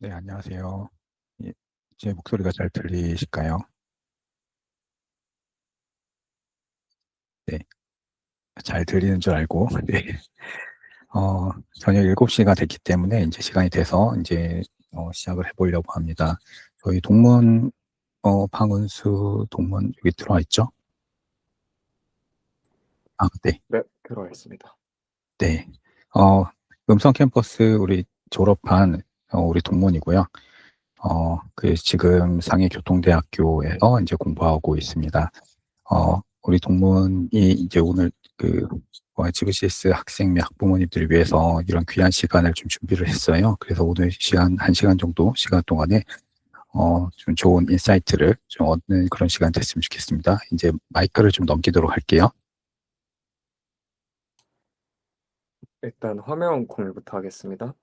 네, 안녕하세요. 예, 제 목소리가 잘 들리실까요? 네, 잘 들리는 줄 알고, 네. 저녁 7시가 됐기 때문에 이제 시간이 돼서 이제 시작을 해보려고 합니다. 저희 동문, 방은수 동문 여기 들어와 있죠? 아, 네, 네, 들어와 있습니다. 네. 어, 음성 캠퍼스 우리 졸업한 우리 동문이고요. 지금 상해교통대학교에서 이제 공부하고 있습니다. 우리 동문이 이제 오늘 GVCS 학생 및 학부모님들을 위해서 이런 귀한 시간을 좀 준비를 했어요. 그래서 오늘 시간, 1시간 정도 시간 동안에, 좀 좋은 인사이트를 좀 얻는 그런 시간 됐으면 좋겠습니다. 이제 마이크를 좀 넘기도록 할게요. 일단 화면 공유부터 하겠습니다.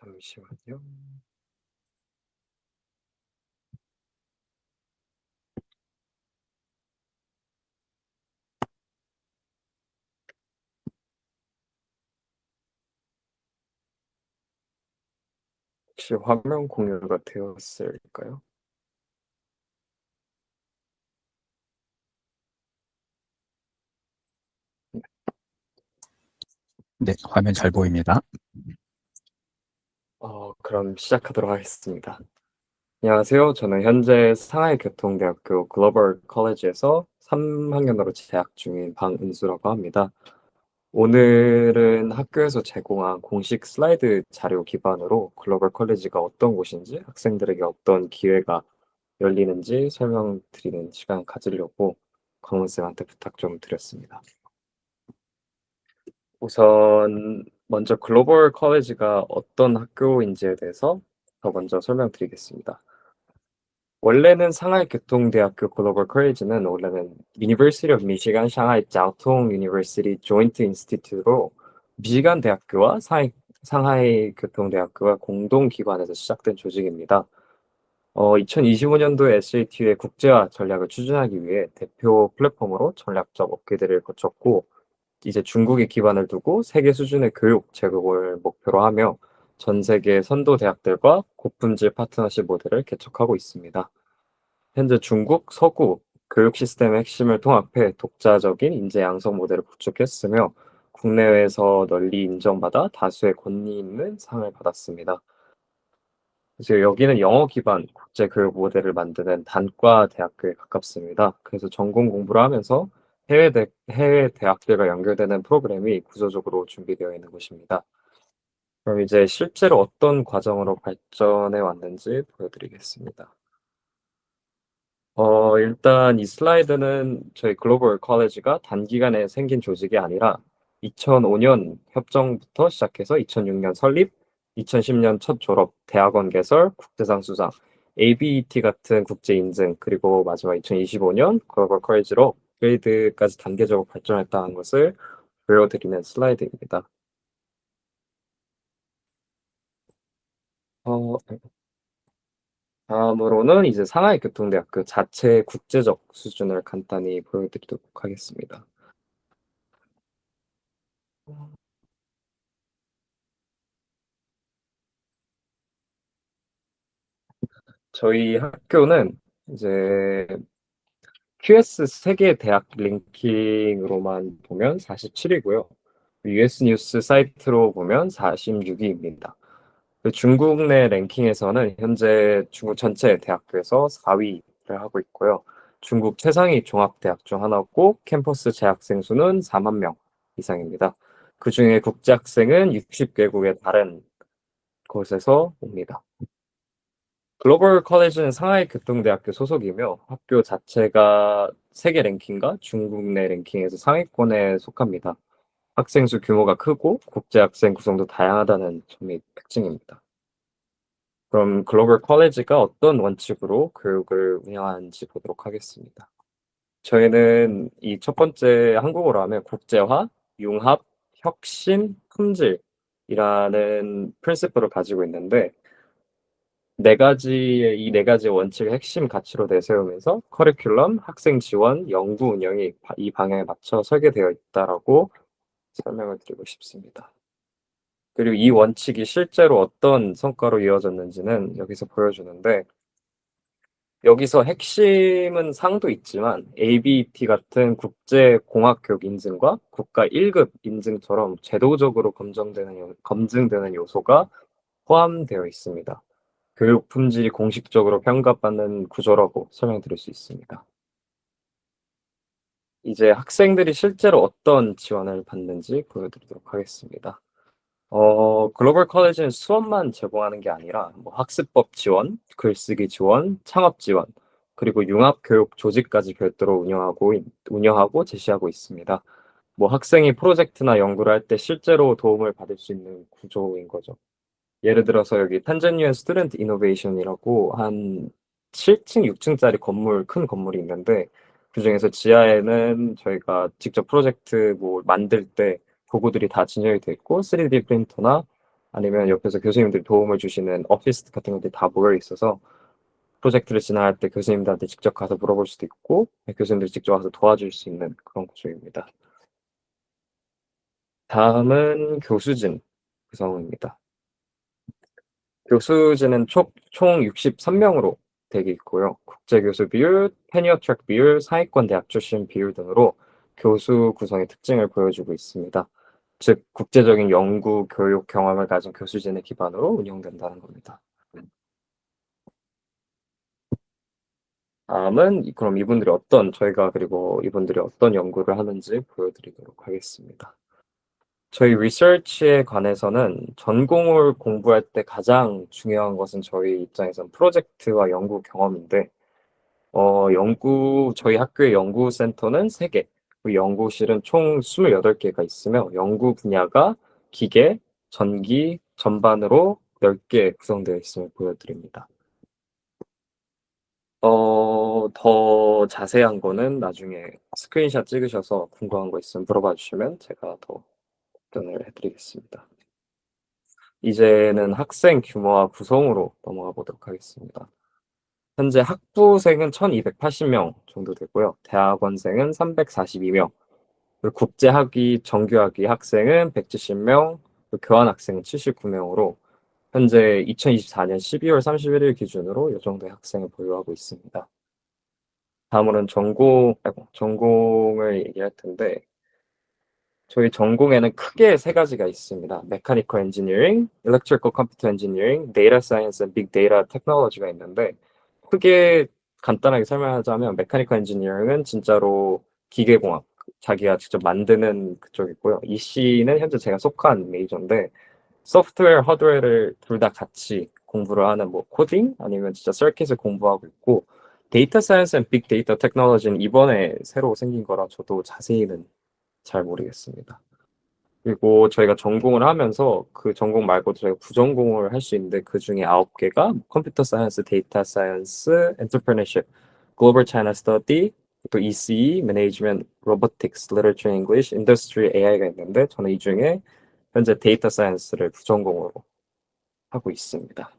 잠시만요. 혹시 화면 공유가 되었을까요? 네, 화면 잘 보입니다. 그럼 시작하도록 하겠습니다. 안녕하세요. 저는 현재 상하이교통대학교 글로벌 컬리지에서 3학년으로 재학 중인 방은수라고 합니다. 오늘은 학교에서 제공한 공식 슬라이드 자료 기반으로 글로벌 컬리지가 어떤 곳인지, 학생들에게 어떤 기회가 열리는지 설명드리는 시간을 가지려고 강원쌤한테 부탁 좀 드렸습니다. 우선 먼저 글로벌 컬리지가 어떤 학교인지에 대해서 더 먼저 설명드리겠습니다. 원래는 상하이교통대학교 글로벌 컬리지는 원래는 University of Michigan 상하이 자오통 유니버시티 조인트 인스티튜트로 미시간 대학교와 상하이 교통대학교가 공동 기관에서 시작된 조직입니다. 2025년도에 SAT의 국제화 전략을 추진하기 위해 대표 플랫폼으로 전략적 업계들을 거쳤고, 이제 중국에 기반을 두고 세계 수준의 교육 제공을 목표로 하며 전 세계 선도 대학들과 고품질 파트너십 모델을 개척하고 있습니다. 현재 중국, 서구 교육 시스템의 핵심을 통합해 독자적인 인재 양성 모델을 구축했으며 국내외에서 널리 인정받아 다수의 권위 있는 상을 받았습니다. 이제 여기는 영어 기반 국제 교육 모델을 만드는 단과 대학교에 가깝습니다. 그래서 전공 공부를 하면서 해외 대학들과 연결되는 프로그램이 구조적으로 준비되어 있는 곳입니다. 그럼 이제 실제로 어떤 과정으로 발전해 왔는지 보여드리겠습니다. 일단 이 슬라이드는 저희 글로벌 컬리지가 단기간에 생긴 조직이 아니라 2005년 협정부터 시작해서 2006년 설립, 2010년 첫 졸업, 대학원 개설, 국제상 수상, ABET 같은 국제 인증, 그리고 마지막 2025년 글로벌 컬리지로 업그레이드까지 단계적으로 발전했다는 것을 보여드리는 슬라이드입니다. 어, 다음으로는 이제 상하이교통대학교 자체 국제적 수준을 간단히 보여드리도록 하겠습니다. 저희 학교는 이제 QS 세계 대학 랭킹으로만 보면 47위고요. US 뉴스 사이트로 보면 46위입니다. 중국 내 랭킹에서는 현재 중국 전체 대학교에서 4위를 하고 있고요. 중국 최상위 종합대학 중 하나고 캠퍼스 재학생 수는 4만 명 이상입니다. 그중에 국제학생은 60개국의 다른 곳에서 옵니다. 글로벌 컬리지는 상하이 교통대학교 소속이며 학교 자체가 세계 랭킹과 중국 내 랭킹에서 상위권에 속합니다. 학생 수 규모가 크고 국제 학생 구성도 다양하다는 점이 특징입니다. 그럼 글로벌 컬리지가 어떤 원칙으로 교육을 운영하는지 보도록 하겠습니다. 저희는 이 첫 번째 한국어로 하면 국제화, 융합, 혁신, 품질이라는 프린시플을 가지고 있는데, 이 네 가지 원칙을 핵심 가치로 내세우면서 커리큘럼, 학생 지원, 연구 운영이 이 방향에 맞춰 설계되어 있다라고 설명을 드리고 싶습니다. 그리고 이 원칙이 실제로 어떤 성과로 이어졌는지는 여기서 보여주는데, 여기서 핵심은 상도 있지만 ABT 같은 국제공학교육 인증과 국가 1급 인증처럼 제도적으로 검증되는 요소가 포함되어 있습니다. 교육 품질이 공식적으로 평가받는 구조라고 설명드릴 수 있습니다. 이제 학생들이 실제로 어떤 지원을 받는지 보여드리도록 하겠습니다. 글로벌 컬리지는 수업만 제공하는 게 아니라 뭐 학습법 지원, 글쓰기 지원, 창업 지원, 그리고 융합 교육 조직까지 별도로 운영하고 제시하고 있습니다. 뭐 학생이 프로젝트나 연구를 할 때 실제로 도움을 받을 수 있는 구조인 거죠. 예를 들어서 여기 탄자니안 스튜던트 이노베이션이라고 한 7층, 6층짜리 큰 건물이 있는데, 그중에서 지하에는 저희가 직접 프로젝트 뭐 만들 때 도구들이 다 진열이 돼 있고, 3D 프린터나 아니면 옆에서 교수님들이 도움을 주시는 오피스 같은 것들이 다 모여 있어서 프로젝트를 진행할 때 교수님들한테 직접 가서 물어볼 수도 있고, 교수님들이 직접 와서 도와줄 수 있는 그런 구조입니다. 다음은 교수진 구성입니다. 교수진은 총 63명으로 되어 있고요. 국제 교수 비율, 테니어 트랙 비율, 상위권 대학 출신 비율 등으로 교수 구성의 특징을 보여주고 있습니다. 즉, 국제적인 연구, 교육 경험을 가진 교수진을 기반으로 운영된다는 겁니다. 다음은 그럼 그리고 이분들이 어떤 연구를 하는지 보여드리도록 하겠습니다. 저희 리서치에 관해서는 전공을 공부할 때 가장 중요한 것은 저희 입장에선 프로젝트와 연구 경험인데, 저희 학교의 연구센터는 3개, 그리고 연구실은 총 28개가 있으며, 연구 분야가 기계, 전기, 전반으로 10개 구성되어 있음을 보여드립니다. 더 자세한 거는 나중에 스크린샷 찍으셔서 궁금한 거 있으면 물어봐 주시면 제가 더 답변을 해드리겠습니다. 이제는 학생 규모와 구성으로 넘어가 보도록 하겠습니다. 현재 학부생은 1280명 정도 되고요. 대학원생은 342명, 그리고 국제학위, 정규학위 학생은 170명, 교환학생은 79명으로 현재 2024년 12월 31일 기준으로 이 정도의 학생을 보유하고 있습니다. 다음으로는 전공을 얘기할 텐데, 저희 전공에는 크게 3가지가 있습니다. 메카니컬 엔지니어링, 일렉트리컬 컴퓨터 엔지니어링, 데이터 사이언스 앤 빅 데이터 테크놀로지가 있는데, 크게 간단하게 설명하자면 메카니컬 엔지니어링은 진짜로 기계공학, 자기가 직접 만드는 그쪽이고요. EC는 현재 제가 속한 메이저인데, 소프트웨어, 하드웨어를 둘 다 같이 공부를 하는 뭐 코딩 아니면 진짜 서킷을 공부하고 있고, 데이터 사이언스 앤 빅 데이터 테크놀로지는 이번에 새로 생긴 거라 저도 자세히는 잘 모르겠습니다. 그리고 저희가 전공을 하면서 그 전공 말고도 저희가 부전공을 할 수 있는데, 그 중에 9개가 컴퓨터 사이언스, 데이터 사이언스, 엔터프레너십, 글로벌 차이나 스터디, 또 ECE, 매니지먼트, 로보틱스, 리터처 잉글리시, 인더스트리 AI가 있는데, 저는 이 중에 현재 데이터 사이언스를 부전공으로 하고 있습니다.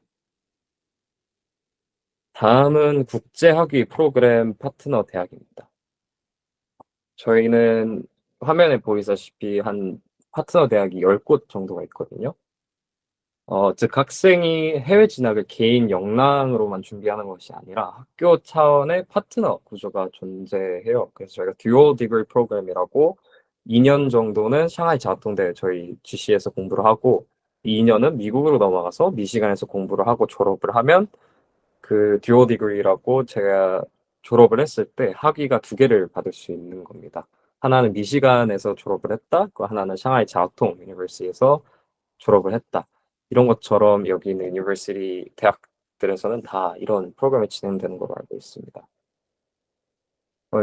다음은 국제학위 프로그램 파트너 대학입니다. 저희는 화면에 보이시다시피 한 파트너 대학이 10곳 정도가 있거든요. 즉 학생이 해외 진학을 개인 역량으로만 준비하는 것이 아니라 학교 차원의 파트너 구조가 존재해요. 그래서 저희가 듀얼 디그리 프로그램이라고 2년 정도는 샹하이 자통대 저희 GC에서 공부를 하고, 2년은 미국으로 넘어가서 미시간에서 공부를 하고 졸업을 하면, 그 듀얼 디그리라고 제가 졸업을 했을 때 학위가 2개를 받을 수 있는 겁니다. 하나는 미시간에서 졸업을 했다, 그 하나는 샹하이 자통 유니버시티에서 졸업을 했다. 이런 것처럼 여기 있는 유니버시티 대학들에서는 다 이런 프로그램이 진행되는 걸로 알고 있습니다.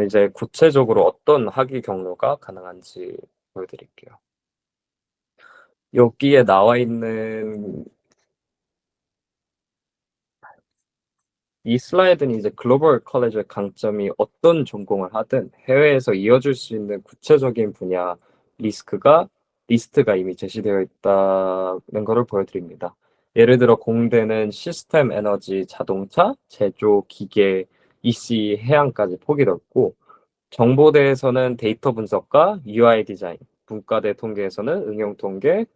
이제 구체적으로 어떤 학위 경로가 가능한지 보여드릴게요. 여기에 나와 있는 이 슬라이드는 이제 글로벌 컬리지의 강점이 어떤 전공을 하든 해외에서 이어질 수 있는 구체적인 분야 리스트가 이미 제시되어 있다는 것을 보여드립니다. 예를 들어 공대는 시스템 에너지, 자동차, 제조, 기계, EC, 해양까지 폭이 넓고 정보대에서는 데이터 분석과 UI 디자인, 문과대 통계에서는 응용 통계,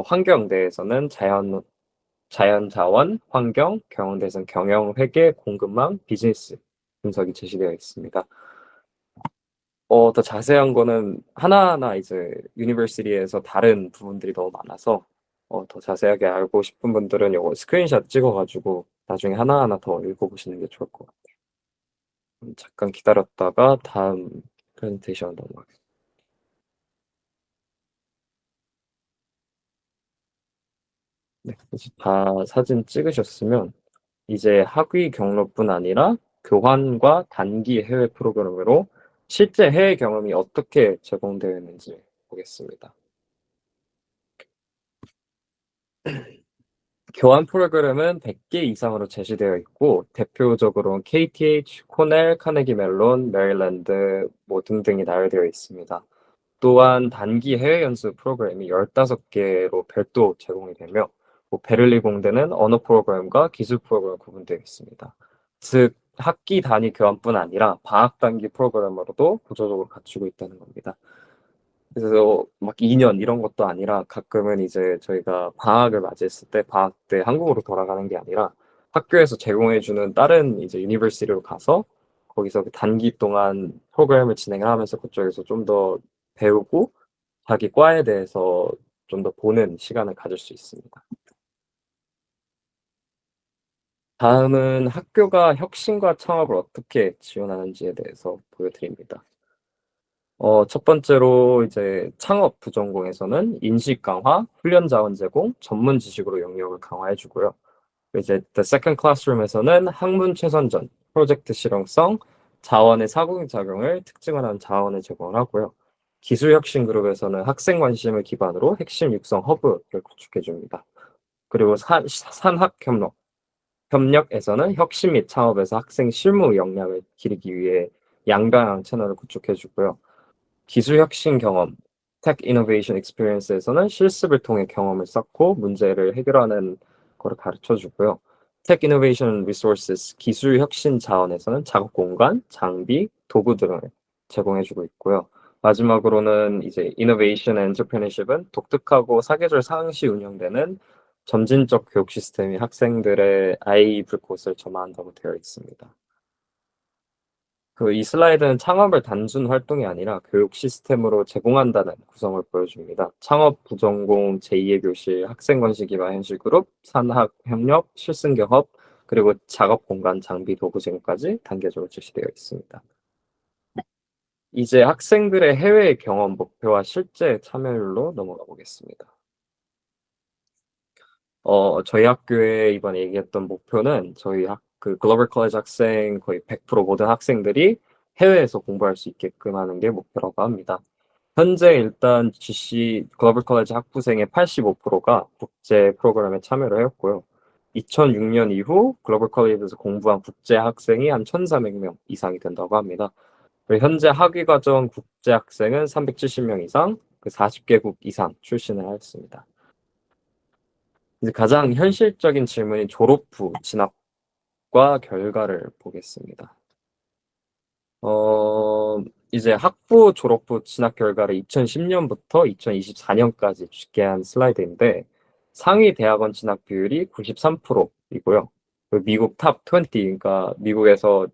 환경대에서는 자연 자원, 환경, 경영대에서는 경영, 회계, 공급망, 비즈니스 분석이 제시되어 있습니다. 더 자세한 거는 하나하나 이제 유니버시티에서 다른 부분들이 너무 많아서 더 자세하게 알고 싶은 분들은 요거 스크린샷 찍어가지고 나중에 하나하나 더 읽어보시는 게 좋을 것 같아요. 잠깐 기다렸다가 다음 프레젠테이션 넘어가겠습니다. 네, 이제 다 사진 찍으셨으면 이제 학위 경로뿐 아니라 교환과 단기 해외 프로그램으로 실제 해외 경험이 어떻게 제공되어 있는지 보겠습니다. 교환 프로그램은 100개 이상으로 제시되어 있고 대표적으로 KTH, 코넬, 카네기 멜론, 메릴랜드 뭐 등등이 나열되어 있습니다. 또한 단기 해외 연수 프로그램이 15개로 별도 제공이 되며 뭐 베를린 공대는 언어 프로그램과 기술 프로그램 구분되어 있습니다. 즉 학기 단위 교환뿐 아니라 방학 단기 프로그램으로도 구조적으로 갖추고 있다는 겁니다. 그래서 막 2년 이런 것도 아니라 가끔은 이제 저희가 방학을 맞이했을 때 방학 때 한국으로 돌아가는 게 아니라 학교에서 제공해주는 다른 이제 유니버시티로 가서 거기서 그 단기 동안 프로그램을 진행을 하면서 그쪽에서 좀 더 배우고 자기 과에 대해서 좀 더 보는 시간을 가질 수 있습니다. 다음은 학교가 혁신과 창업을 어떻게 지원하는지에 대해서 보여드립니다. 첫 번째로 이제 창업 부전공에서는 인식 강화, 훈련 자원 제공, 전문 지식으로 영역을 강화해 주고요. 이제 The Second Classroom에서는 학문 최선전, 프로젝트 실용성, 자원의 상호작용을 특징화한 자원을 제공을 하고요. 기술혁신 그룹에서는 학생 관심을 기반으로 핵심 육성 허브를 구축해 줍니다. 그리고 협력에서는 혁신 및 창업에서 학생 실무 역량을 기르기 위해 양방향 채널을 구축해 주고요. 기술 혁신 경험, Tech Innovation Experience에서는 실습을 통해 경험을 쌓고 문제를 해결하는 거를 가르쳐 주고요. Tech Innovation Resources, 기술 혁신 자원에서는 작업 공간, 장비, 도구 등을 제공해 주고 있고요. 마지막으로는 이제 Innovation and Entrepreneurship은 독특하고 사계절 상시 운영되는 점진적 교육 시스템이 학생들의 아이 입을 곳을 점화한다고 되어 있습니다. 이 슬라이드는 창업을 단순 활동이 아니라 교육 시스템으로 제공한다는 구성을 보여줍니다. 창업 부전공 제2의 교실, 학생 관시 기반 현실 그룹, 산학 협력, 실승 경업, 그리고 작업 공간 장비 도구 제공까지 단계적으로 제시되어 있습니다. 이제 학생들의 해외 경험 목표와 실제 참여율로 넘어가 보겠습니다. 저희 학교에 이번에 얘기했던 목표는 저희 그 글로벌 컬리지 학생 거의 100% 모든 학생들이 해외에서 공부할 수 있게끔 하는 게 목표라고 합니다. 현재 일단 GC 글로벌 컬리지 학부생의 85%가 국제 프로그램에 참여를 했고요. 2006년 이후 글로벌 컬리지에서 공부한 국제 학생이 한 1,400명 이상이 된다고 합니다. 그리고 현재 학위 과정 국제 학생은 370명 이상, 그 40개국 이상 출신을 하였습니다. 이제 가장 현실적인 질문인 졸업 후 진학과 결과를 보겠습니다. 이제 학부 졸업 후 진학 결과를 2010년부터 2024년까지 집계한 슬라이드인데 상위 대학원 진학 비율이 93%이고요. 미국 탑 20, 그러니까 미국에서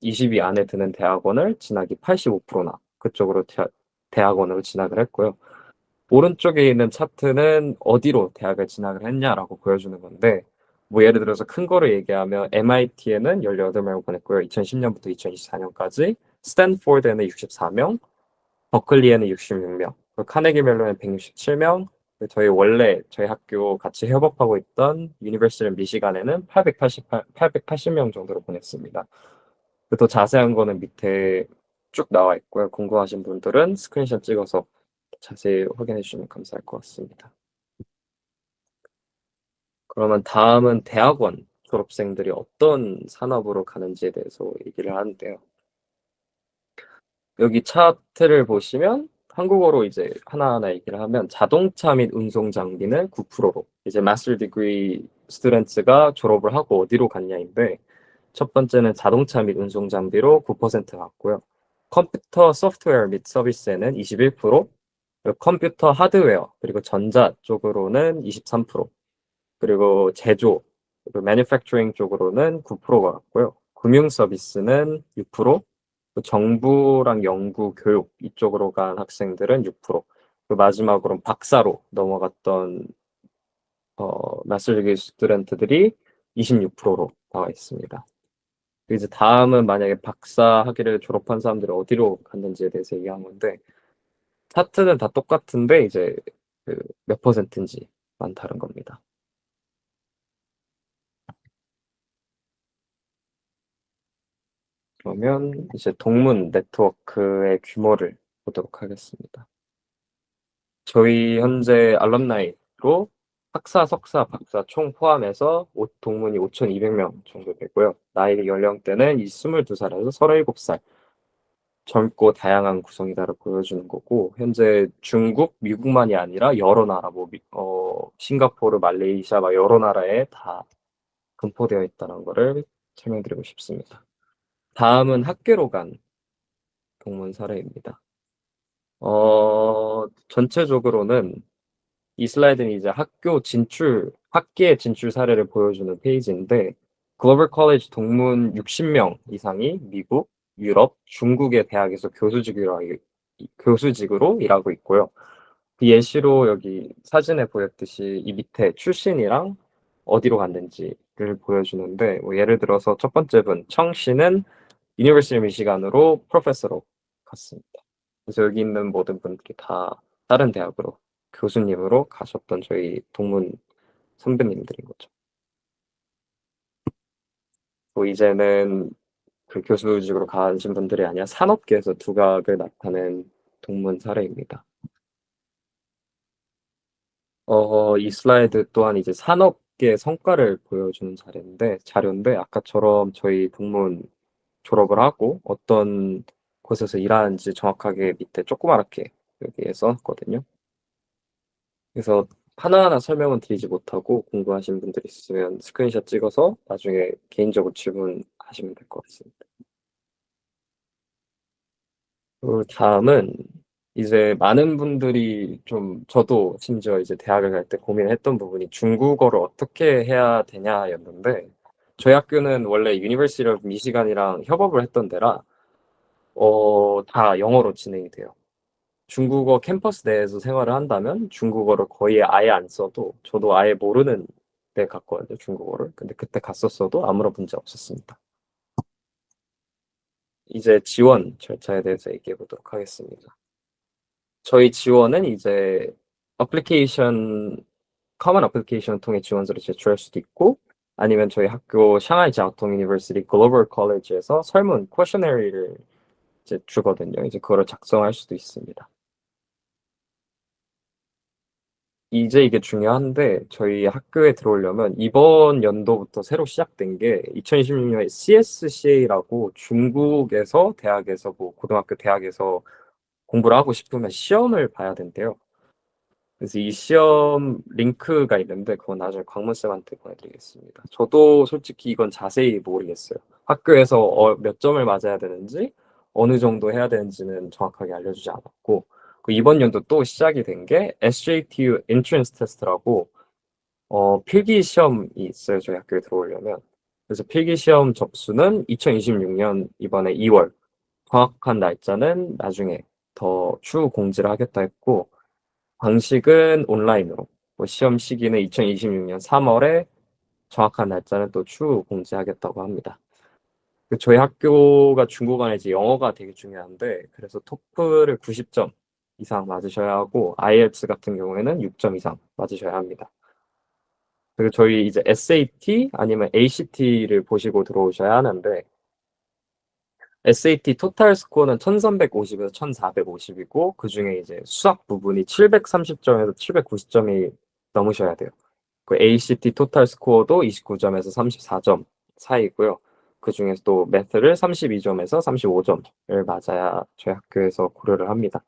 20위 안에 드는 대학원을 진학이 85%나 그쪽으로 대학원으로 진학을 했고요. 오른쪽에 있는 차트는 어디로 대학을 진학을 했냐라고 보여주는 건데, 뭐 예를 들어서 큰 거를 얘기하면 MIT에는 18명을 보냈고요. 2010년부터 2024년까지. 스탠포드에는 64명, 버클리에는 66명, 카네기 멜론에 167명, 저희 학교 같이 협업하고 있던 유니버시티 미시간에는 880명 정도로 보냈습니다. 더 자세한 거는 밑에 쭉 나와 있고요. 궁금하신 분들은 스크린샷 찍어서 자세히 확인해 주시면 감사할 것 같습니다. 그러면 다음은 대학원 졸업생들이 어떤 산업으로 가는지에 대해서 얘기를 하는데요. 여기 차트를 보시면 한국어로 이제 하나하나 얘기를 하면 자동차 및 운송 장비는 9%로 이제 마스터 디그리 스튜던트가 졸업을 하고 어디로 갔냐인데 첫 번째는 자동차 및 운송 장비로 9% 갔고요. 컴퓨터 소프트웨어 및 서비스에는 21%, 그리고 컴퓨터 하드웨어 그리고 전자 쪽으로는 23%, 그리고 제조 그리고 매뉴팩처링 쪽으로는 9%가 갔고요. 금융 서비스는 6%, 그 정부랑 연구, 교육 이쪽으로 간 학생들은 6%, 그 마지막으로는 박사로 넘어갔던 마스터 디그리 스튜던트들이 26%로 나와 있습니다. 이제 다음은 만약에 박사 학위를 졸업한 사람들이 어디로 갔는지에 대해서 얘기한 건데 차트는 다 똑같은데 이제 그 몇 퍼센트인지만 다른 겁니다. 그러면 이제 동문 네트워크의 규모를 보도록 하겠습니다. 저희 현재 알럼나이로 학사, 석사, 박사 총 포함해서 동문이 5,200명 정도 되고요. 나이 연령대는 22살에서 37살. 젊고 다양한 구성이다를 보여주는 거고, 현재 중국, 미국만이 아니라 여러 나라, 싱가포르, 말레이시아 막 여러 나라에 다 분포되어 있다는 거를 설명드리고 싶습니다. 다음은 학교로 간 동문 사례입니다. 전체적으로는 이 슬라이드는 이제 학계 진출 사례를 보여주는 페이지인데, 글로벌 컬리지 동문 60명 이상이 미국, 유럽, 중국의 대학에서 교수직으로 일하고 있고요. 그 예시로 여기 사진에 보였듯이 이 밑에 출신이랑 어디로 갔는지를 보여주는데, 뭐 예를 들어서 첫 번째 분, 청 씨는 유니버시티 미시간으로 프로페서로 갔습니다. 그래서 여기 있는 모든 분들이 다 다른 대학으로 교수님으로 가셨던 저희 동문 선배님들인 거죠. 또 이제는 그 교수직으로 가신 분들이 아니라 산업계에서 두각을 나타낸 동문 사례입니다. 이 슬라이드 또한 이제 산업계 성과를 보여주는 자료인데 아까처럼 저희 동문 졸업을 하고 어떤 곳에서 일하는지 정확하게 밑에 조그맣게 여기에 써놨거든요. 그래서 하나하나 설명은 드리지 못하고 궁금하신 분들 있으면 스크린샷 찍어서 나중에 개인적으로 질문하시면 될 것 같습니다. 그리고 다음은 이제 많은 분들이 저도 심지어 이제 대학을 갈 때 고민했던 부분이 중국어를 어떻게 해야 되냐였는데 저희 학교는 원래 유니버시티 오브 미시간이랑 협업을 했던 데라 다 영어로 진행이 돼요. 중국어 캠퍼스 내에서 생활을 한다면 중국어를 거의 아예 안 써도 저도 아예 모르는 데 갔거든요, 중국어를. 근데 그때 갔었어도 아무런 문제 없었습니다. 이제 지원 절차에 대해서 얘기해 보도록 하겠습니다. 저희 지원은 이제 커먼 어플리케이션 통해 지원서를 제출할 수도 있고 아니면 저희 학교 샹하이 자오통 유니버시티 글로벌 컬리지에서 설문 퀘셔너리를 이제 주거든요. 이제 그거를 작성할 수도 있습니다. 이제 이게 중요한데 저희 학교에 들어오려면 이번 연도부터 새로 시작된 게 2026년에 CSCA라고 중국에서 대학에서 고등학교 대학에서 공부를 하고 싶으면 시험을 봐야 된대요. 그래서 이 시험 링크가 있는데 그건 나중에 광문쌤한테 보내드리겠습니다. 저도 솔직히 이건 자세히 모르겠어요. 학교에서 몇 점을 맞아야 되는지 어느 정도 해야 되는지는 정확하게 알려주지 않았고 그 이번 연도 또 시작이 된 게 SJTU Entrance Test라고 필기 시험이 있어요. 저희 학교에 들어오려면. 그래서 필기 시험 접수는 2026년 이번에 2월, 정확한 날짜는 나중에 더 추후 공지를 하겠다 했고 방식은 온라인으로, 시험 시기는 2026년 3월에 정확한 날짜는 또 추후 공지하겠다고 합니다. 저희 학교가 중국 안에 영어가 되게 중요한데 그래서 토플을 90점 이상 맞으셔야 하고 IELTS 같은 경우에는 6점 이상 맞으셔야 합니다. 그리고 저희 이제 SAT 아니면 ACT를 보시고 들어오셔야 하는데 SAT 토탈 스코어는 1350에서 1450이고 그중에 이제 수학 부분이 730점에서 790점이 넘으셔야 돼요. 그 ACT 토탈 스코어도 29점에서 34점 사이고요. 그중에서 또 매스를 32점에서 35점을 맞아야 저희 학교에서 고려를 합니다.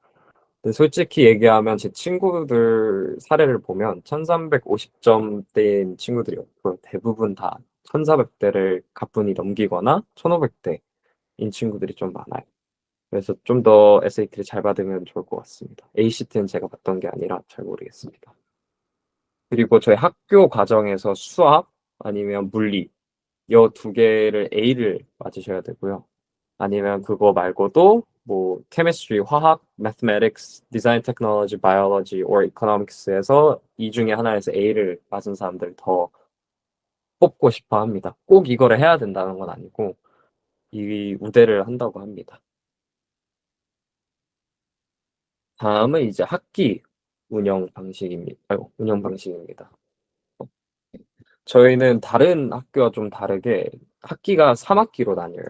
근데 솔직히 얘기하면 제 친구들 사례를 보면 1350점대인 친구들이었고 대부분 다 1400대를 가뿐히 넘기거나 1500대인 친구들이 좀 많아요. 그래서 좀 더 SAT를 잘 받으면 좋을 것 같습니다. ACT는 제가 봤던 게 아니라 잘 모르겠습니다. 그리고 저희 학교 과정에서 수학 아니면 물리 이 두 개를 A를 맞으셔야 되고요. 아니면 그거 말고도 뭐 chemistry, 화학, mathematics, design technology, biology or economics에서 이 중에 하나에서 A를 맞은 사람들 더 뽑고 싶어 합니다. 꼭 이거를 해야 된다는 건 아니고 이 우대를 한다고 합니다. 다음은 이제 학기 운영 방식입니다. 운영 방식입니다. 저희는 다른 학교와 좀 다르게 학기가 3학기로 나뉘어요.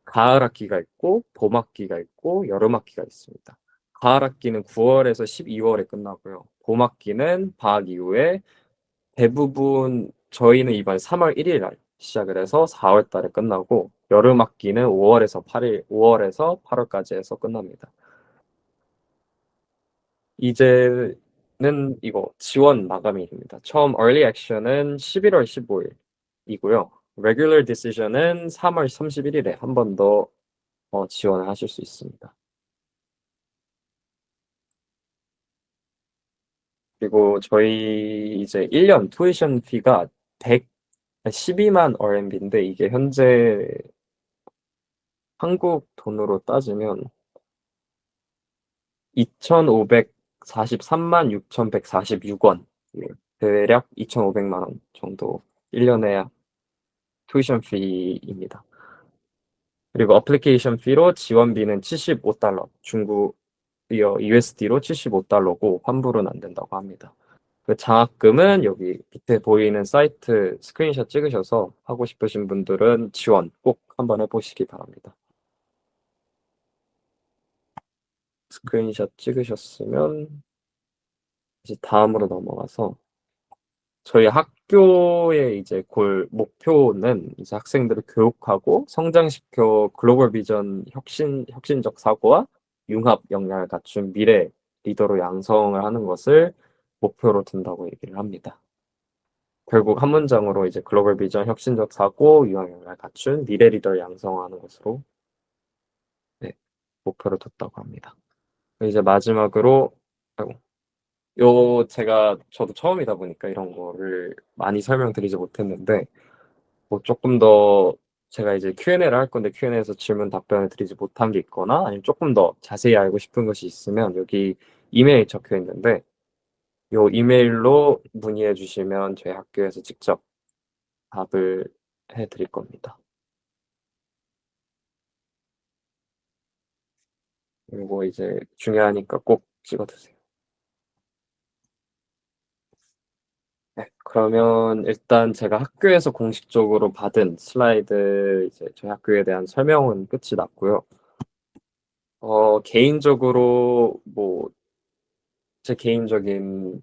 가을 학기가 있고, 봄 학기가 있고, 여름 학기가 있습니다. 가을 학기는 9월에서 12월에 끝나고요. 봄 학기는 방학 이후에 대부분 저희는 이번 3월 1일 날 시작을 해서 4월 달에 끝나고, 여름 학기는 5월에서 8월까지 해서 끝납니다. 이제는 이거 지원 마감일입니다. 처음 early action은 11월 15일이고요. regular decision은 3월 31일에 한 번 더 지원을 하실 수 있습니다. 그리고 저희 이제 1년 투이션 피가 112만 RMB인데 이게 현재 한국 돈으로 따지면 2,543만 6,146원, 대략 2,500만 원 정도 1년에 투이션 피입니다. 그리고 어플리케이션 피로 지원비는 75달러, 중국 USD로 75달러고 환불은 안 된다고 합니다. 그 장학금은 여기 밑에 보이는 사이트 스크린샷 찍으셔서 하고 싶으신 분들은 지원 꼭 한번 해보시기 바랍니다. 스크린샷 찍으셨으면 이제 다음으로 넘어가서 저희 학교의 이제 목표는 이제 학생들을 교육하고 성장시켜 글로벌 비전 혁신적 사고와 융합 역량을 갖춘 미래 리더로 양성을 하는 것을 목표로 둔다고 얘기를 합니다. 결국 한 문장으로 이제 글로벌 비전 혁신적 사고 융합 역량을 갖춘 미래 리더를 양성하는 것으로 네, 목표를 뒀다고 합니다. 이제 마지막으로 아이고, 제가 저도 처음이다 보니까 이런 거를 많이 설명드리지 못했는데 뭐 조금 더 제가 이제 Q&A를 할 건데 Q&A에서 질문 답변을 드리지 못한 게 있거나 아니면 조금 더 자세히 알고 싶은 것이 있으면 여기 이메일 적혀 있는데 이 이메일로 문의해 주시면 저희 학교에서 직접 답을 해 드릴 겁니다. 그리고 이제 중요하니까 꼭 찍어 두세요. 네, 그러면 일단 제가 학교에서 공식적으로 받은 슬라이드 이제 저희 학교에 대한 설명은 끝이 났고요. 개인적으로 뭐 제 개인적인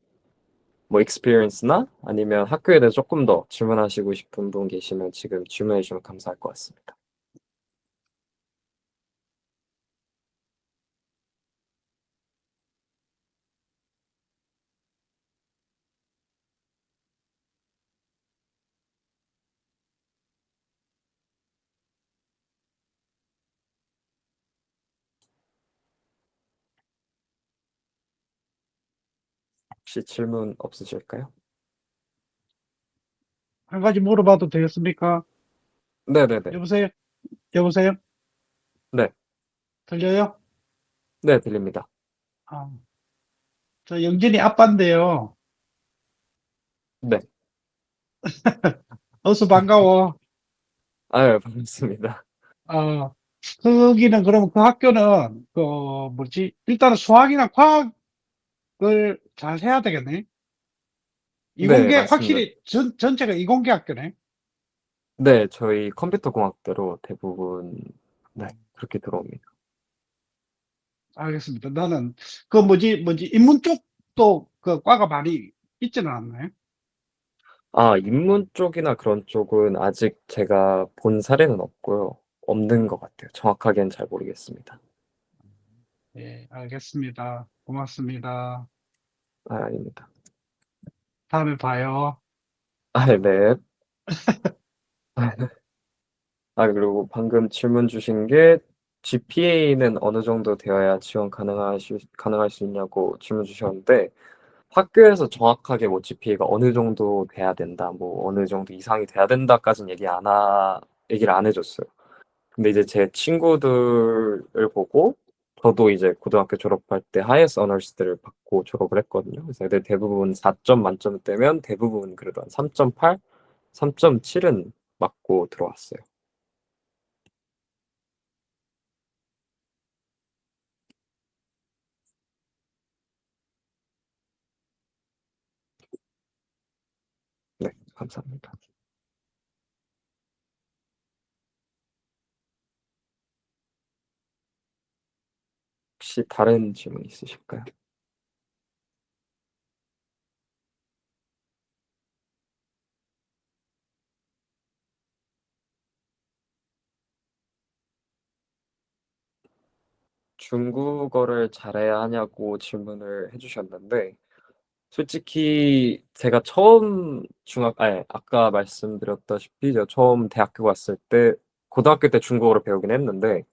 뭐 experience나 아니면 학교에 대해 조금 더 질문하시고 싶은 분 계시면 지금 질문해 주시면 감사할 것 같습니다. 혹시 질문 없으실까요? 한 가지 물어봐도 되겠습니까? 네네네. 여보세요? 여보세요? 네. 들려요? 네, 들립니다. 아, 저 영진이 아빠인데요. 네. 어서 반가워. 아유, 반갑습니다. 어, 거기는 그러면 그 학교는 그 뭐지? 일단은 수학이나 과학을 잘 해야 되겠네. 네, 이공계 맞습니다. 확실히 전체가 이공계 학교네. 네, 저희 컴퓨터 공학대로 대부분 네, 그렇게 들어옵니다. 알겠습니다. 나는 그 뭐지 인문 쪽도 그 과가 많이 있지는 않나요? 아, 인문 쪽이나 그런 쪽은 아직 제가 본 사례는 없고요. 없는 것 같아요. 정확하게는 잘 모르겠습니다. 예, 알겠습니다. 고맙습니다. 아, 아닙니다. 다음에 봐요. 아, 네. 아, 그리고 방금 질문 주신 게 GPA는 어느 정도 되어야 지원 가능할 수 있냐고 질문 주셨는데, 학교에서 정확하게 뭐 GPA가 어느 정도 돼야 된다, 뭐 어느 정도 이상이 돼야 된다까지는 얘기를 안 해줬어요. 근데 이제 제 친구들을 보고 저도 이제 고등학교 졸업할 때 하이에스트 어너스들을 받고 졸업을 했거든요. 그래서 애들 대부분 4점 만점대면 대부분 그래도 한 3.8, 3.7은 맞고 들어왔어요. 네, 감사합니다. 혹시 다른 질문 있으실까요? 중국어를 잘해야 하냐고 질문을 해주셨는데, 솔직히 제가 처음 아까 말씀드렸다시피 제가 처음 대학교 갔을 때 고등학교 때 중국어를 배우긴 했는데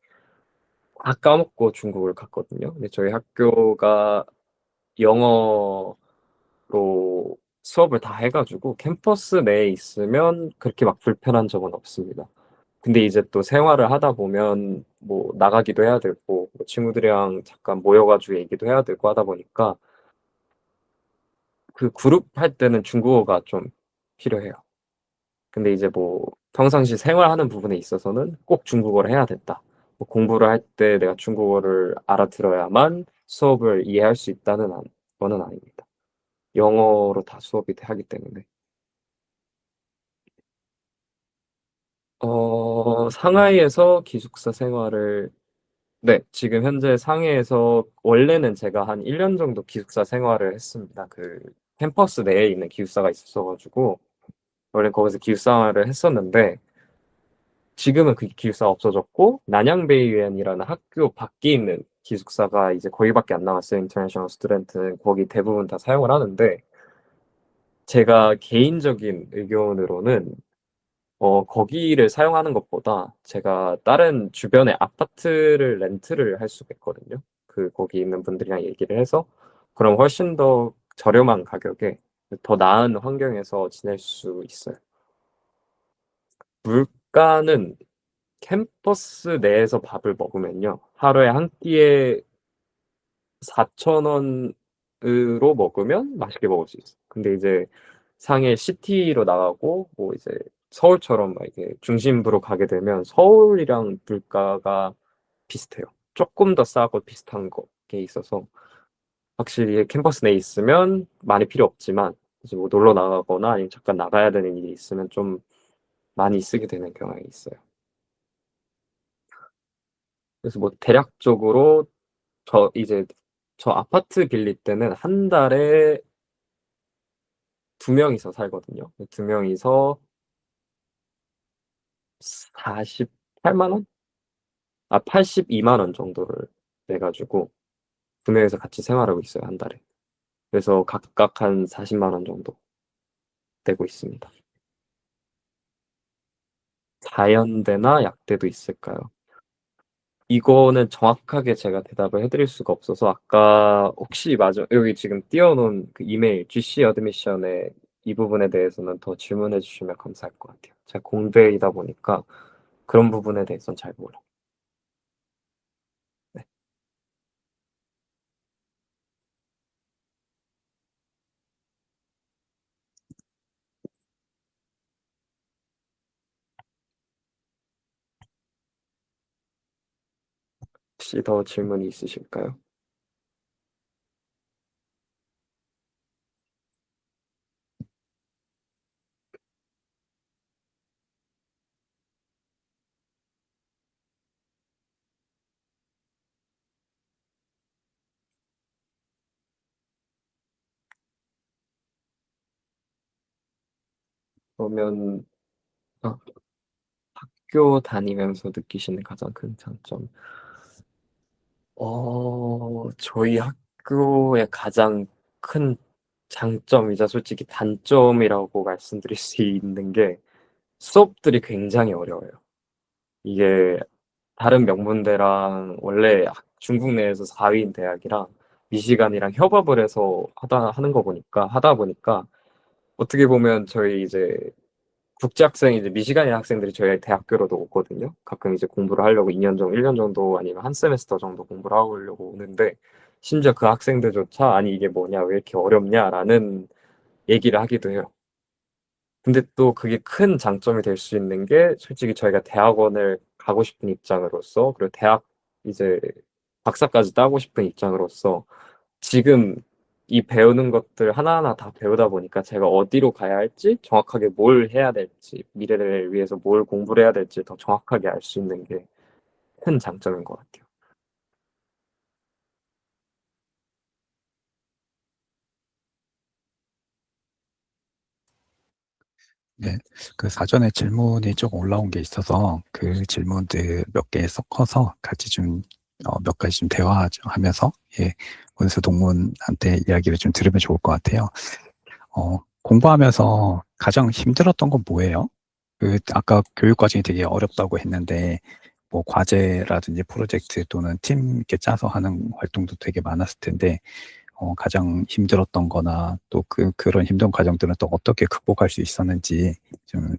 다 까먹고 중국을 갔거든요. 근데 저희 학교가 영어로 수업을 다 해가지고 캠퍼스 내에 있으면 그렇게 막 불편한 적은 없습니다. 근데 이제 또 생활을 하다 보면 뭐 나가기도 해야 되고 뭐 친구들이랑 잠깐 모여가지고 얘기도 해야 되고 하다 보니까 그 그룹 할 때는 중국어가 좀 필요해요. 근데 이제 뭐 평상시 생활하는 부분에 있어서는 꼭 중국어를 해야 된다. 뭐 공부를 할 때 내가 중국어를 알아들어야만 수업을 이해할 수 있다는 거는 아닙니다. 영어로 다 수업이 하기 때문에. 상하이에서 기숙사 생활을, 네, 지금 현재 상해에서 원래는 제가 한 1년 정도 기숙사 생활을 했습니다. 그 캠퍼스 내에 있는 기숙사가 있었어가지고 원래 거기서 기숙사를 했었는데 지금은 그 기숙사가 없어졌고 난양베이유엔이라는 학교 밖에 있는 기숙사가 이제 거기밖에 안 남았어요. 인터내셔널 스튜던트는 거기 대부분 다 사용을 하는데 제가 개인적인 의견으로는 거기를 사용하는 것보다 제가 다른 주변에 아파트를 렌트를 할 수가 있거든요. 그 거기 있는 분들이랑 얘기를 해서 그럼 훨씬 더 저렴한 가격에 더 나은 환경에서 지낼 수 있어요. 물가는 캠퍼스 내에서 밥을 먹으면요. 하루에 한 끼에 4,000원으로 먹으면 맛있게 먹을 수 있어요. 근데 이제 상해 시티로 나가고 뭐 이제 서울처럼 막 이게 중심부로 가게 되면 서울이랑 물가가 비슷해요. 조금 더 싸고 비슷한 게 있어서 확실히 캠퍼스 내에 있으면 많이 필요 없지만 이제 뭐 놀러 나가거나 아니면 잠깐 나가야 되는 일이 있으면 좀 많이 쓰게 되는 경향이 있어요. 그래서 뭐 대략적으로 저 이제 저 아파트 빌릴 때는 한 달에 두 명이서 살거든요. 두 명이서 48만 원? 82만 원 정도를 내 가지고 두 명이서 같이 생활하고 있어요, 한 달에. 그래서 각각 한 40만 원 정도 내고 있습니다. 자연대나 약대도 있을까요? 이거는 정확하게 제가 대답을 해드릴 수가 없어서 아까 혹시 맞아 여기 지금 띄워놓은 그 이메일 GC 어드미션의 이 부분에 대해서는 더 질문해 주시면 감사할 것 같아요. 제가 공대이다 보니까 그런 부분에 대해서는 잘 몰라요. 네. 혹시 더 질문이 있으실까요? 그러면 어, 학교 다니면서 느끼시는 가장 큰 장점. 저희 학교의 가장 큰 장점이자 솔직히 단점이라고 말씀드릴 수 있는 게 수업들이 굉장히 어려워요. 이게 다른 명문대랑 원래 중국 내에서 4위인 대학이랑 미시간이랑 협업을 해서 하다 보니까 어떻게 보면 저희 이제 국제학생 이제 미시간의 학생들이 저희 대학교로도 오거든요. 가끔 이제 공부를 하려고 2년 정도, 1년 정도 아니면 한 세메스터 정도 공부를 하려고 오는데 심지어 그 학생들조차 아니 이게 뭐냐 왜 이렇게 어렵냐라는 얘기를 하기도 해요. 근데 또 그게 큰 장점이 될 수 있는 게 솔직히 저희가 대학원을 가고 싶은 입장으로서 그리고 대학 이제 박사까지 따고 싶은 입장으로서 지금 이 배우는 것들 하나하나 다 배우다 보니까 제가 어디로 가야 할지 정확하게 뭘 해야 될지 미래를 위해서 뭘 공부를 해야 될지 더 정확하게 알 수 있는 게 큰 장점인 것 같아요. 네. 그 사전에 질문이 조금 올라온 게 있어서 그 질문들 몇 개 섞어서 같이 좀, 몇 가지 좀 대화하면서, 예, 원수 동문한테 이야기를 좀 들으면 좋을 것 같아요. 공부하면서 가장 힘들었던 건 뭐예요? 아까 교육 과정이 되게 어렵다고 했는데, 뭐 과제라든지 프로젝트 또는 팀 이렇게 짜서 하는 활동도 되게 많았을 텐데, 가장 힘들었던 거나 또 그런 힘든 과정들은 또 어떻게 극복할 수 있었는지 좀,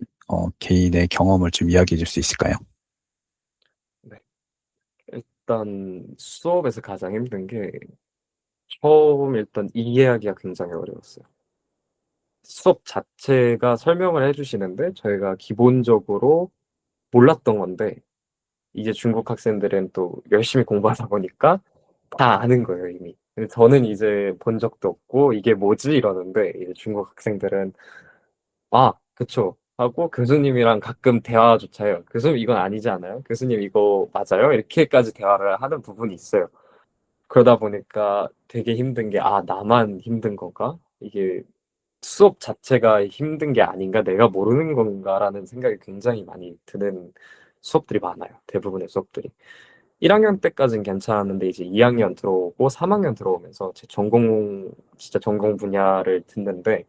개인의 경험을 좀 이야기해 줄 수 있을까요? 네. 일단 수업에서 가장 힘든 게 처음 일단 이해하기가 굉장히 어려웠어요. 수업 자체가 설명을 해 주시는데 저희가 기본적으로 몰랐던 건데 이제 중국 학생들은 또 열심히 공부하다 보니까 다 아는 거예요, 이미. 근데 저는 이제 본 적도 없고 '이게 뭐지?' 이러는데 이제 중국 학생들은 "아 그쵸." 하고 교수님이랑 가끔 대화조차 해요. "교수님 이건 아니지 않아요? 교수님 이거 맞아요?" 이렇게까지 대화를 하는 부분이 있어요. 그러다 보니까 되게 힘든 게 '아 나만 힘든 건가? 이게 수업 자체가 힘든 게 아닌가? 내가 모르는 건가?'라는 생각이 굉장히 많이 드는 수업들이 많아요, 대부분의 수업들이. 1 학년 때까진 괜찮았는데 이제 2 학년 들어오고 3 학년 들어오면서 제 전공 진짜 전공 분야를 듣는데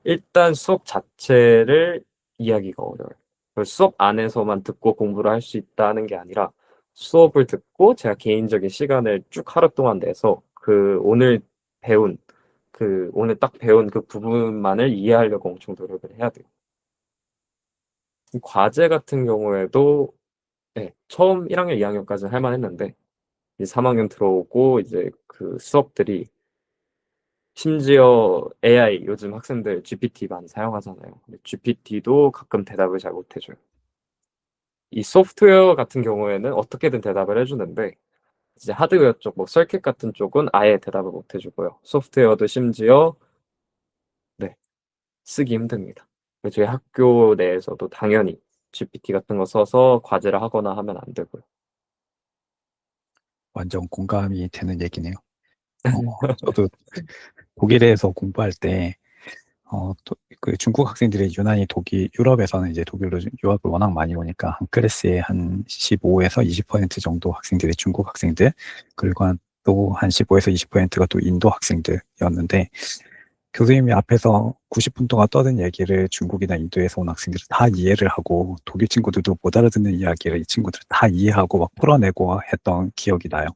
일단 수업 자체를 이해하기가 어려워요. 그 수업 안에서만 듣고 공부를 할 수 있다는 게 아니라 수업을 듣고 제가 개인적인 시간을 쭉 하루 동안 내서 배운 오늘 딱 배운 그 부분만을 이해하려고 엄청 노력을 해야 돼요. 이 과제 같은 경우에도 예 처음 1 학년, 2 학년까지는 할 만했는데 이제 3 학년 들어오고 이제 그 수업들이 심지어 AI 요즘 학생들 GPT 많이 사용하잖아요. 근데 GPT도 가끔 대답을 잘 못 해 줘요. 이 소프트웨어 같은 경우에는 어떻게든 대답을 해 주는데 이제 하드웨어 쪽 뭐 서킷 같은 쪽은 아예 대답을 못 해 주고요. 소프트웨어도 심지어 네 쓰기 힘듭니다. 저희 학교 내에서도 당연히 GPT 같은 거 써서 과제를 하거나 하면 안 되고요. 완전 공감이 되는 얘기네요. 어, 저도 독일에서 공부할 때, 그 중국 학생들이 유난히 유럽에서는 이제 독일로 유학을 워낙 많이 오니까 한 클래스에 한 15에서 20% 정도 학생들이 중국 학생들, 그리고 또 한 15에서 20%가 또 인도 학생들이었는데, 교수님이 앞에서 90분 동안 떠든 얘기를 중국이나 인도에서 온 학생들이 다 이해를 하고 독일 친구들도 못 알아듣는 이야기를 이 친구들 다 이해하고 막 풀어내고 했던 기억이 나요.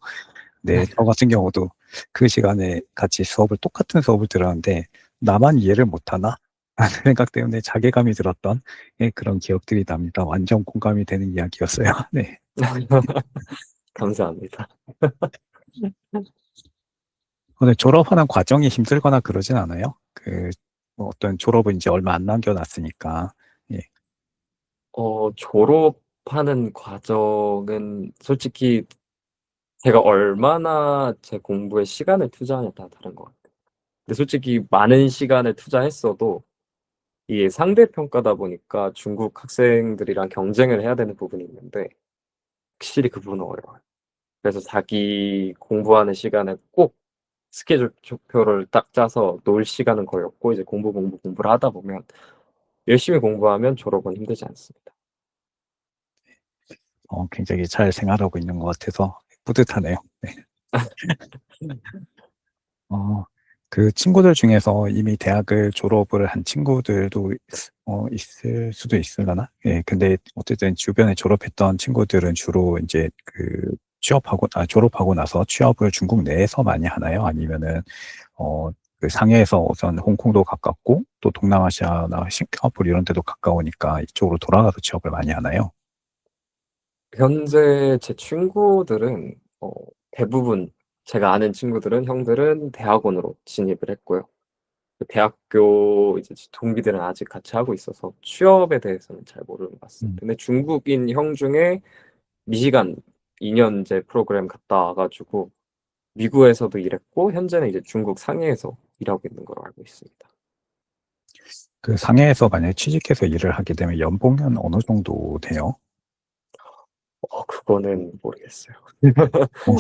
네, 저 같은 경우도 그 시간에 같이 똑같은 수업을 들었는데 나만 이해를 못하나? 라는 생각 때문에 자괴감이 들었던, 예, 그런 기억들이 납니다. 완전 공감이 되는 이야기였어요. 네. 감사합니다. 오늘 졸업하는 과정이 힘들거나 그러진 않아요? 뭐 어떤 졸업은 이제 얼마 안 남겨놨으니까. 예. 졸업하는 과정은 솔직히 제가 얼마나 제 공부에 시간을 투자하냐에 따라 다른 것 같아요. 근데 솔직히 많은 시간을 투자했어도 이게 상대 평가다 보니까 중국 학생들이랑 경쟁을 해야 되는 부분이 있는데 확실히 그 부분은 어려워요. 그래서 자기 공부하는 시간에 꼭 스케줄표를 딱 짜서 놀 시간은 거의 없고 이제 공부를 하다 보면 열심히 공부하면 졸업은 힘들지 않습니다. 굉장히 잘 생활하고 있는 것 같아서 뿌듯하네요. 네. 어, 그 친구들 중에서 이미 대학을 졸업을 한 친구들도 있을 수도 있으려나? 예, 근데 어쨌든 주변에 졸업했던 친구들은 주로 이제 졸업하고 나서 취업을 중국 내에서 많이 하나요? 아니면은, 어, 그 상해에서 우선 홍콩도 가깝고 또 동남아시아나 싱가포르 이런 데도 가까우니까 이쪽으로 돌아가서 취업을 많이 하나요? 현재 제 친구들은 대부분 제가 아는 친구들은 형들은 대학원으로 진입을 했고요. 그 대학교 이제 동기들은 아직 같이 하고 있어서 취업에 대해서는 잘 모르는 것 같습니다. 음, 근데 중국인 형 중에 미시간 2년제 프로그램 갔다 와가지고 미국에서도 일했고 현재는 이제 중국 상해에서 일하고 있는 걸로 알고 있습니다. 그 상해에서 만약에 취직해서 일을 하게 되면 연봉은 어느 정도 돼요? 그거는 모르겠어요. 어,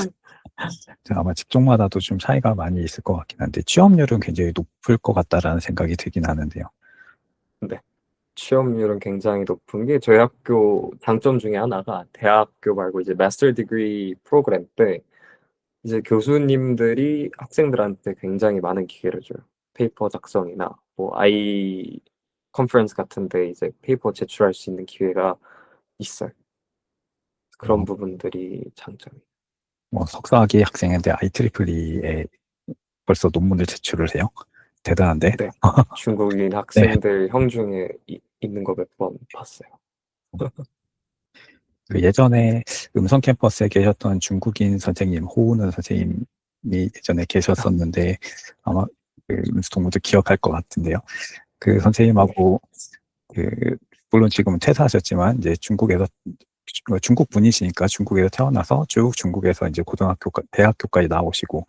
아마 직종마다도 좀 차이가 많이 있을 것 같긴 한데 취업률은 굉장히 높을 것 같다라는 생각이 들긴 하는데요. 네. 취업률은 굉장히 높은 게 저희 학교 장점 중에 하나가 대학교 말고 이제 마스터 디그리 프로그램 때 이제 교수님들이 학생들한테 굉장히 많은 기회를 줘요. 페이퍼 작성이나 뭐 컨퍼런스 같은데 이제 페이퍼 제출할 수 있는 기회가 있어요. 그런 어, 부분들이 장점이에요. 뭐 석사학위 학생인데 IEEE에 벌써 논문을 제출을 해요. 대단한데? 네. 중국인 네. 학생들 형 중에 있는 거 몇 번 봤어요. 그 예전에 음성 캠퍼스에 계셨던 중국인 선생님, 호우는 선생님이 예전에 계셨었는데 아마 그 동무도 기억할 것 같은데요. 그 네. 선생님하고 그 물론 지금은 퇴사하셨지만 이제 중국 분이시니까 중국에서 태어나서 쭉 중국에서 이제 대학교까지 나오시고,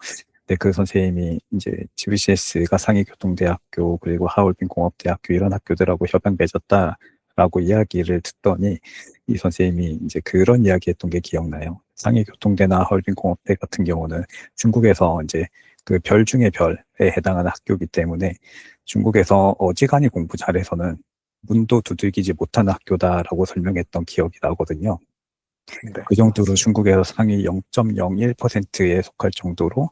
근데 그 선생님이 이제 GBCS가 상해교통대학교 그리고 하얼빈 공업대학교 이런 학교들하고 협약 맺었다라고 이야기를 듣더니 이 선생님이 이제 그런 이야기했던 게 기억나요. 상해교통대나 하얼빈 공업대 같은 경우는 중국에서 이제 그 별 중에 별에 해당하는 학교이기 때문에 중국에서 어지간히 공부 잘해서는 문도 두들기지 못하는 학교다라고 설명했던 기억이 나거든요. 네, 그 정도로 맞습니다. 중국에서 상위 0.01%에 속할 정도로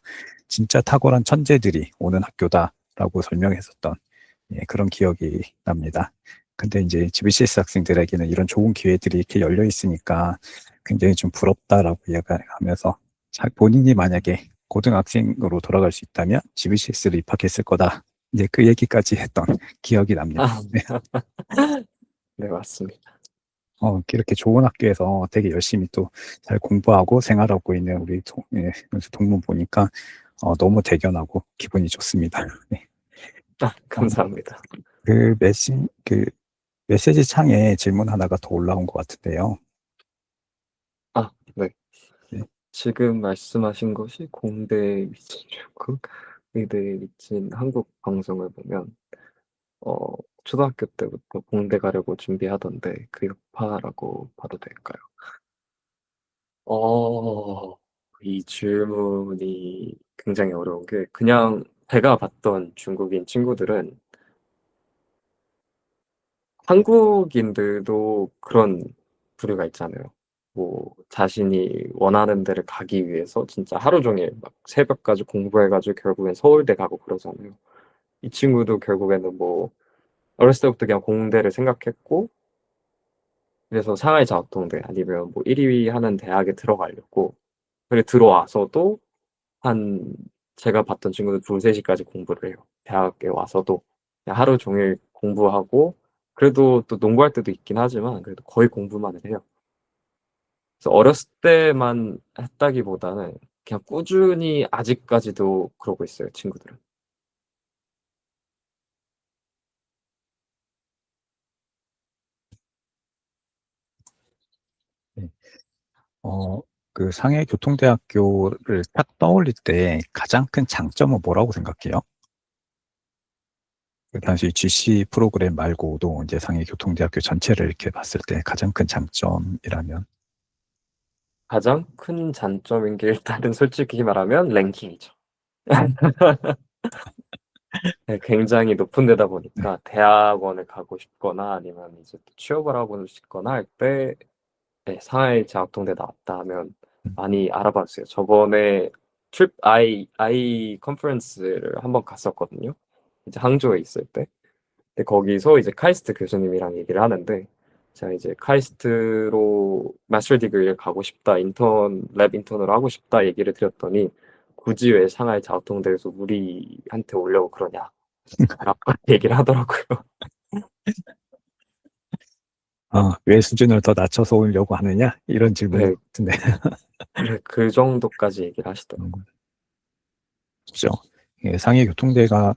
진짜 탁월한 천재들이 오는 학교다라고 설명했었던, 예, 그런 기억이 납니다. 근데 이제 GBCS 학생들에게는 이런 좋은 기회들이 이렇게 열려 있으니까 굉장히 좀 부럽다라고 이야기하면서 본인이 만약에 고등학생으로 돌아갈 수 있다면 GBCS를 입학했을 거다. 이제 그 얘기까지 했던 기억이 납니다. 아, 네. 네, 맞습니다. 이렇게 좋은 학교에서 되게 열심히 또 잘 공부하고 생활하고 있는 우리 동문 보니까 너무 대견하고 기분이 좋습니다. 네. 어, 감사합니다. 그 메시지 창에 질문 하나가 더 올라온 것 같은데요. 네. 네. 지금 말씀하신 것이 공대에 미친 중국, 의대에 미친 한국 방송을 보면 어, 초등학교 때부터 공대 가려고 준비하던데 그 여파라고 봐도 될까요? 이 질문이 굉장히 어려운 게 그냥 제가 봤던 중국인 친구들은 한국인들도 그런 부류가 있잖아요. 뭐 자신이 원하는 데를 가기 위해서 진짜 하루 종일 막 새벽까지 공부해 가지고 결국엔 서울대 가고 그러잖아요. 이 친구도 결국에는 뭐 어렸을 때부터 그냥 공대를 생각했고 그래서 상하이 자학동대 아니면 뭐 1위 하는 대학에 들어가려고 그리고 들어와서도 한 제가 봤던 친구들 2-3 시까지 공부를 해요. 대학에 와서도 그냥 하루 종일 공부하고 그래도 또 농구할 때도 있긴 하지만 그래도 거의 공부만을 해요. 그래서 어렸을 때만 했다기보다는 그냥 꾸준히 아직까지도 그러고 있어요, 친구들은. 네. 어, 그 상해교통대학교를 딱 떠올릴 때 가장 큰 장점은 뭐라고 생각해요? 그 당시 GC 프로그램 말고도 이제 상해교통대학교 전체를 이렇게 봤을 때 가장 큰 장점이라면. 가장 큰 장점인 게 일단은 솔직히 말하면 랭킹이죠. 네, 굉장히 높은 데다 네. 보니까 대학원을 가고 싶거나 아니면 이제 또 취업을 하고 싶거나 할 때 네, 상하이 재학동대 나왔다 하면 음, 많이 알아봐 주세요. 저번에 트립 I 컨퍼런스를 한번 갔었거든요. 이제 항저우에 있을 때. 근데 거기서 이제 카이스트 교수님이랑 얘기를 하는데 제가 이제 카이스트로 마스터 디그리를 가고 싶다, 랩 인턴을 하고 싶다 얘기를 드렸더니 굳이 왜 샹하이 자오통대에서 우리한테 오려고 그러냐 라고 얘기를 하더라고요. 왜 수준을 더 낮춰서 오려고 하느냐? 이런 질문 네, 같은데. 네, 그 정도까지 얘기를 하시더라고요. 그죠. 예, 상해 교통대가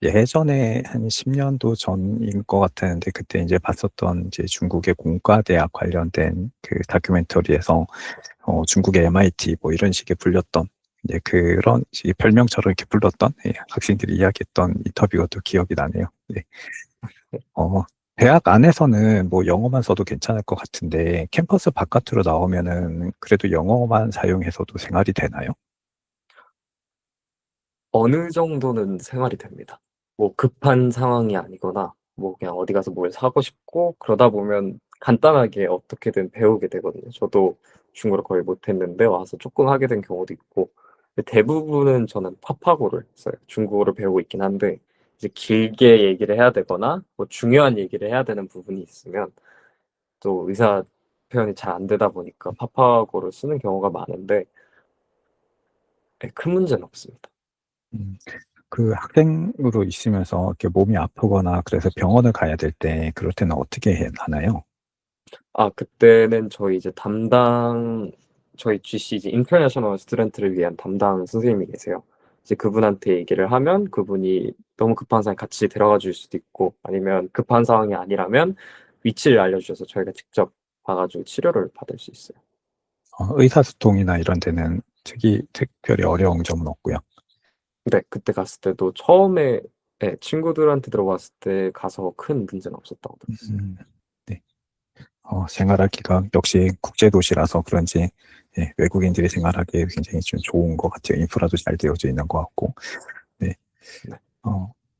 예전에 한 10년도 전인 것 같았는데 그때 이제 봤었던 이제 중국의 공과대학 관련된 그 다큐멘터리에서 중국의 MIT 뭐 이런 식의 불렸던 이제 그런 식의 별명처럼 이렇게 불렀던 학생들이 이야기했던 인터뷰가 또 기억이 나네요. 네. 대학 안에서는 뭐 영어만 써도 괜찮을 것 같은데 캠퍼스 바깥으로 나오면은 그래도 영어만 사용해서도 생활이 되나요? 어느 정도는 생활이 됩니다. 뭐 급한 상황이 아니거나 뭐 그냥 어디 가서 뭘 사고 싶고 그러다 보면 간단하게 어떻게든 배우게 되거든요. 저도 중국어를 거의 못했는데 와서 조금 하게 된 경우도 있고 근데 대부분은 저는 파파고를 써요. 중국어를 배우고 있긴 한데 이제 길게 얘기를 해야 되거나 뭐 중요한 얘기를 해야 되는 부분이 있으면 또 의사 표현이 잘 안 되다 보니까 파파고를 쓰는 경우가 많은데 네, 큰 문제는 없습니다. 음, 그 학생으로 있으면서 이렇게 몸이 아프거나 그래서 병원을 가야 될 때 그럴 때는 어떻게 하나요? 그때는 저희 GC 이제 인터내셔널 스튜던트를 위한 담당 선생님이 계세요. 이제 그분한테 얘기를 하면 그분이 너무 급한 상황에 같이 데려가 줄 수도 있고 아니면 급한 상황이 아니라면 위치를 알려주셔서 저희가 직접 가가지고 치료를 받을 수 있어요. 의사소통이나 이런 데는 특별히 어려운 점은 없고요. 근데 그때 갔을 때도 처음에 친구들한테 들어갔을 때 가서 큰 문제는 없었다고 들었어요. 네. 생활하기가 역시 국제도시라서 그런지 외국인들이 생활하기에 굉장히 좀 좋은 것 같아요. 인프라도 잘 되어져 있는 것 같고. 네. 네.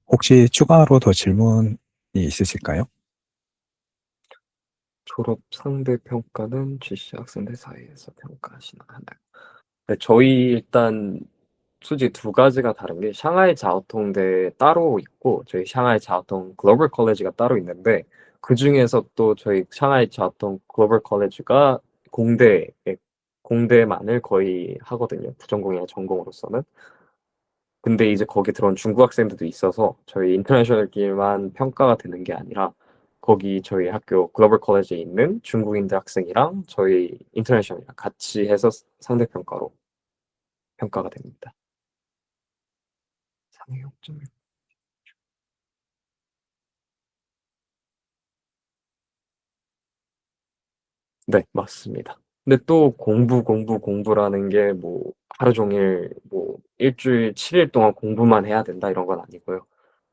혹시 추가로 더 질문이 있으실까요? 졸업 상대 평가는 GC 학생들 사이에서 평가하시나요? 네, 저희 일단 솔직히 두 가지가 다른 게 샹하이 자오통대 따로 있고 저희 샹하이 자오통 글로벌 컬리지가 따로 있는데 그 중에서 또 저희 샹하이 자오통 글로벌 컬리지가 공대만을 거의 하거든요. 부전공이나 전공으로서는. 근데 이제 거기 들어온 중국 학생들도 있어서 저희 인터내셔널끼리만 평가가 되는 게 아니라 거기 저희 학교 글로벌 컬리지에 있는 중국인들 학생이랑 저희 인터내셔널이랑 같이 해서 상대 평가로 평가가 됩니다. 상위 6.1. 네, 맞습니다. 근데 또 공부라는 게 뭐 하루 종일 뭐 일주일 7일 동안 공부만 해야 된다 이런 건 아니고요.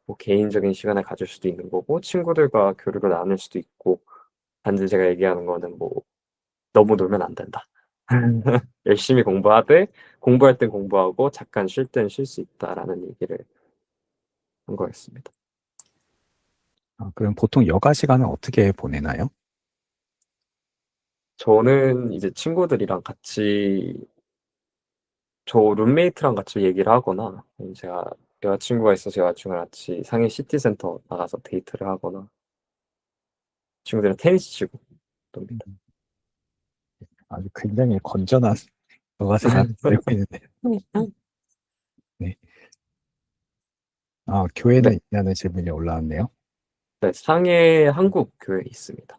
뭐 개인적인 시간을 가질 수도 있는 거고 친구들과 교류를 나눌 수도 있고 단지 제가 얘기하는 거는 뭐 너무 놀면 안 된다. 열심히 공부하되 공부할 땐 공부하고 잠깐 쉴 땐 쉴 수 있다라는 얘기를 한 거였습니다. 그럼 보통 여가 시간은 어떻게 보내나요? 저는 이제 친구들이랑 같이 저 룸메이트랑 같이 얘기를 하거나 아니면 제가 여자친구가 있어서 여자친구랑 같이 상해 시티센터 나가서 데이트를 하거나 친구들이랑 테니스 치고 놉니다. 아주 굉장히 건전한 여가 생활을 보내고 있는데. 네. 교회는 네, 있냐는 질문이 올라왔네요. 네, 상해 한국 교회 있습니다.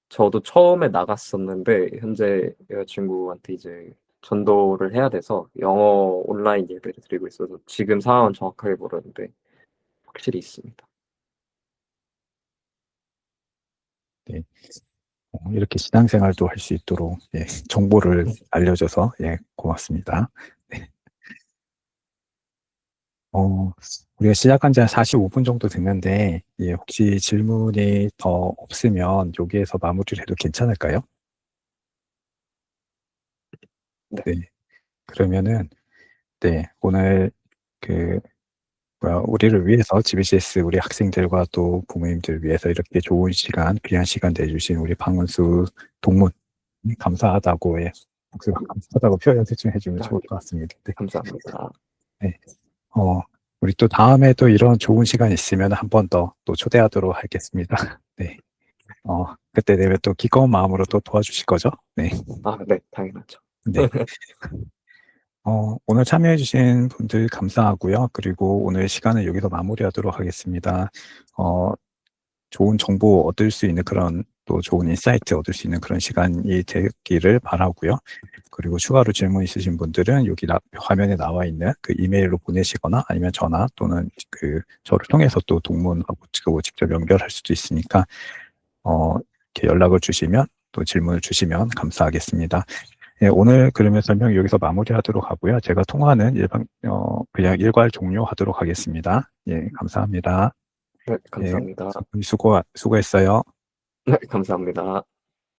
저도 처음에 나갔었는데 현재 여자친구한테 이제 전도를 해야 돼서 영어 온라인 예배를 드리고 있어서 지금 상황은 정확하게 모르는데 확실히 있습니다. 네. 이렇게 신앙생활도 할 수 있도록 정보를 알려줘서 고맙습니다. 네. 우리가 시작한 지 한 45분 정도 됐는데 혹시 질문이 더 없으면 여기에서 마무리를 해도 괜찮을까요? 네. 네. 그러면은 오늘 우리를 위해서 GBCS 우리 학생들과 또 부모님들 위해서 이렇게 좋은 시간, 귀한 시간 내주신 우리 방은수 동문 감사하다고 목소리가 감사하다고 표현 대충 해주면 좋을 것 같습니다. 네. 감사합니다. 어, 우리 또 다음에 또 이런 좋은 시간 있으면 한 번 더 또 초대하도록 하겠습니다. 네. 그때 되면 또 기꺼운 마음으로 또 도와주실 거죠? 네. 네, 당연하죠. 네. 오늘 참여해주신 분들 감사하고요. 그리고 오늘 시간을 여기서 마무리하도록 하겠습니다. 좋은 정보 얻을 수 있는 그런 또 좋은 인사이트 얻을 수 있는 그런 시간이 되기를 바라고요. 그리고 추가로 질문 있으신 분들은 여기 화면에 나와 있는 그 이메일로 보내시거나 아니면 전화 또는 그 저를 통해서 또 동문하고 직접 연결할 수도 있으니까 이렇게 연락을 주시면 또 질문을 주시면 감사하겠습니다. 예, 오늘 그러면 설명 여기서 마무리하도록 하고요. 제가 통화는 그냥 일괄 종료하도록 하겠습니다. 예, 감사합니다. 네, 감사합니다. 수고했어요. 네, 감사합니다.